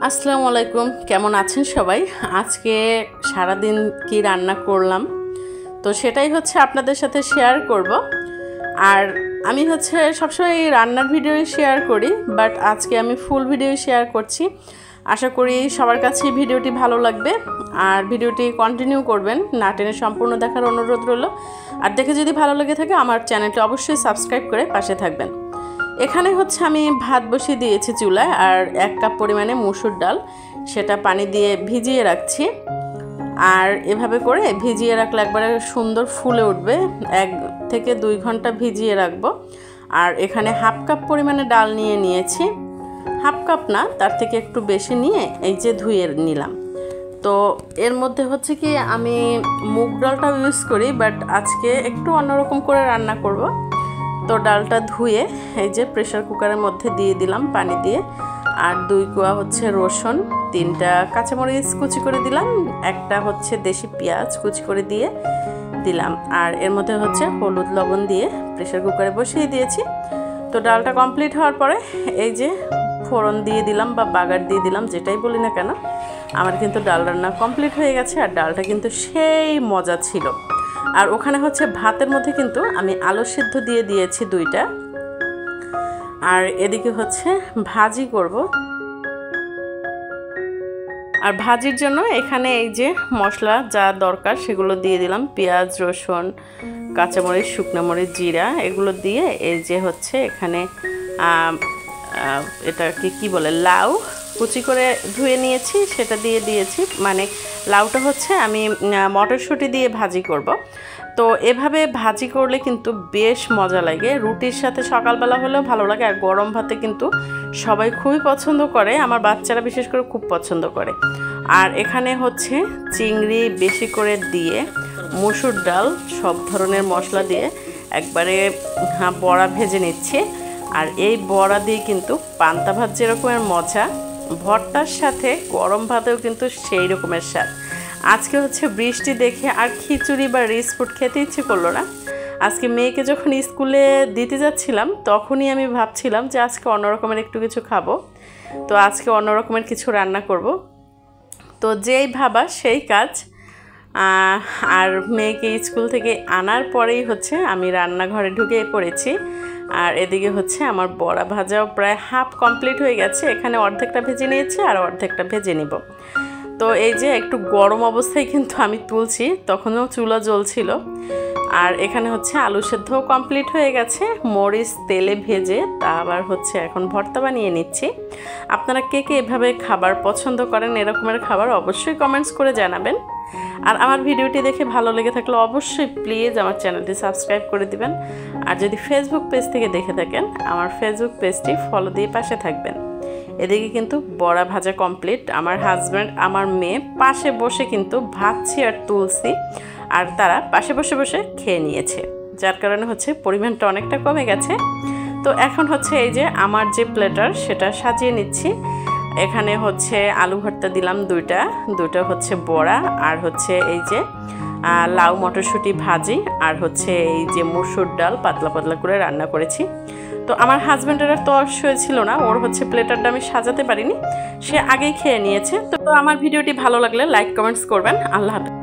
আসসালামু আলাইকুম, কেমন আছেন সবাই? আজকে সারা দিন কি রান্না করলাম তো সেটাই আপনাদের সাথে শেয়ার করব। আর আমি সবসময় রান্নার ভিডিও শেয়ার করি, বাট আজকে আমি ফুল ভিডিও শেয়ার করছি। আশা করি সবার কাছে ভিডিওটি ভালো লাগবে আর ভিডিওটি কন্টিনিউ করবেন, না টেনে সম্পূর্ণ দেখার অনুরোধ রইল। আর দেখে যদি ভালো লেগে থাকে আমার চ্যানেলটি অবশ্যই সাবস্ক্রাইব করে পাশে থাকবেন। এখানে আমি ভাত বসিয়ে দিয়েছি চুলায়, আর 1 কাপ পরিমাণে মসুর ডাল সেটা পানি দিয়ে ভিজিয়ে রাখছি। আর এভাবে করে ভিজিয়ে রাখলে একবারে সুন্দর ফুলে উঠবে। 1 থেকে 2 ঘন্টা ভিজিয়ে রাখবো। আর এখানে 1/2 কাপ পরিমাণে ডাল নিয়েছি, 1/2 কাপ না তার থেকে একটু বেশি নিয়ে এই যে ধুয়ে নিলাম। তো এর মধ্যে কি আমি মুগ ডালটাও ইউজ করি, বাট আজকে একটু অন্যরকম করে রান্না করব। তো ডালটা ধুয়ে এই যে প্রেসার কুকারের মধ্যে দিয়ে দিলাম পানি দিয়ে। আর 2 কোয়া রসুন, 3টা কাঁচামরিচ কুচি করে দিলাম, একটা দেশি পেঁয়াজ কুচি করে দিয়ে দিলাম। আর এর মধ্যে হলুদ লবণ দিয়ে প্রেসার কুকারে বসিয়ে দিয়েছি। তো ডালটা কমপ্লিট হওয়ার পরে এই যে ফোড়ন দিয়ে দিলাম বা বাগার দিয়ে দিলাম, যেটাই বলি না কেন। আমার কিন্তু ডাল রান্না কমপ্লিট হয়ে গেছে। আর ডালটা কিন্তু সেই মজা ছিল। আর ওখানে ভাতের মধ্যে কিন্তু আমি আলু সিদ্ধ দিয়ে দিয়েছি 2টা। আর এদিকে ভাজি করব। আর ভাজির জন্য এখানে এই যে মশলা যা দরকার সেগুলো দিয়ে দিলাম, পেঁয়াজ, রসুন, কাঁচামরিচ, শুকনো মরিচ, জিরা, এগুলো দিয়ে এই যে এখানে এটাকে কি বলে, লাউ কুচি করে ধুয়ে নিয়েছি, সেটা দিয়ে দিয়েছি। মানে লাউটা আমি মটরশুঁটি দিয়ে ভাজি করব। তো এভাবে ভাজি করলে কিন্তু বেশ মজা লাগে। রুটির সাথে সকালবেলা হলেও ভালো লাগে, আর গরম ভাতে কিন্তু সবাই খুবই পছন্দ করে, আমার বাচ্চারা বিশেষ করে খুব পছন্দ করে। আর এখানে চিংড়ি বেশি করে দিয়ে, মসুর ডাল, সব ধরনের মশলা দিয়ে একবারে বড়া ভেজে নিচ্ছি। আর এই বড়া দিয়ে কিন্তু পান্তা ভাত যেরকমের মজা, ভর্তার সাথে গরম ভাতেও কিন্তু সেই রকমের স্বাদ। আজকে বৃষ্টি দেখে আর খিচুড়ি বা রিচ ফুড খেতে ইচ্ছে করলো না। আজকে মেয়েকে যখন স্কুলে দিতে যাচ্ছিলাম তখনই আমি ভাবছিলাম যে আজকে অন্যরকমের একটু কিছু খাবো। তো আজকে অন্যরকমের কিছু রান্না করব। তো যেই ভাবা সেই কাজ। আর মেয়েকে স্কুল থেকে আনার পরেই আমি রান্নাঘরে ঢুকে পড়েছি। আর এদিকে আমার বড়া ভাজাও প্রায় হাফ কমপ্লিট হয়ে গেছে। এখানে অর্ধেকটা ভেজে নিয়েছি আর অর্ধেকটা ভেজে নিব। তো এই যে একটু গরম অবস্থায় কিন্তু আমি তুলছি, তখনও চুলা জ্বলছিল। আর এখানে আলু সেদ্ধও কমপ্লিট হয়ে গেছে, মরিচ তেলে ভেজে তা আবার এখন ভর্তা বানিয়ে নিচ্ছি। আপনারা কে কে এভাবে খাবার পছন্দ করেন, এরকমের খাবার অবশ্যই কমেন্টস করে জানাবেন। আর আমার ভিডিওটি দেখে ভালো লেগে থাকলে অবশ্যই প্লিজ আমার চ্যানেলটি সাবস্ক্রাইব করে দিবেন। আর যদি ফেসবুক পেজ থেকে দেখে থাকেন, আমার ফেসবুক পেজটি ফলো দিয়ে পাশে থাকবেন। এদিকে কিন্তু বড়া ভাজা কমপ্লিট। আমার হাজব্যান্ড, আমার মেয়ে পাশে বসে কিন্তু ভাজছি আর তুলছি, আর তারা পাশে বসে বসে খেয়ে নিয়েছে, যার কারণে পরিমাণটা অনেকটা কমে গেছে। তো এখন এই যে আমার যে প্লেটার সেটা সাজিয়ে নিচ্ছি। এখানে আলু ভর্তা দিলাম 2টা বড়া, আর এই যে লাউ মটরশুঁটি ভাজি, আর এই যে মসুর ডাল পাতলা পাতলা করে রান্না করেছি। তো আমার হাজব্যান্ডের আর তর্স হয়েছিল না, ওর প্লেটারটা আমি সাজাতে পারিনি, সে আগেই খেয়ে নিয়েছে। তো আমার ভিডিওটি ভালো লাগলে লাইক কমেন্টস করবেন। আল্লাহ হাফেজ।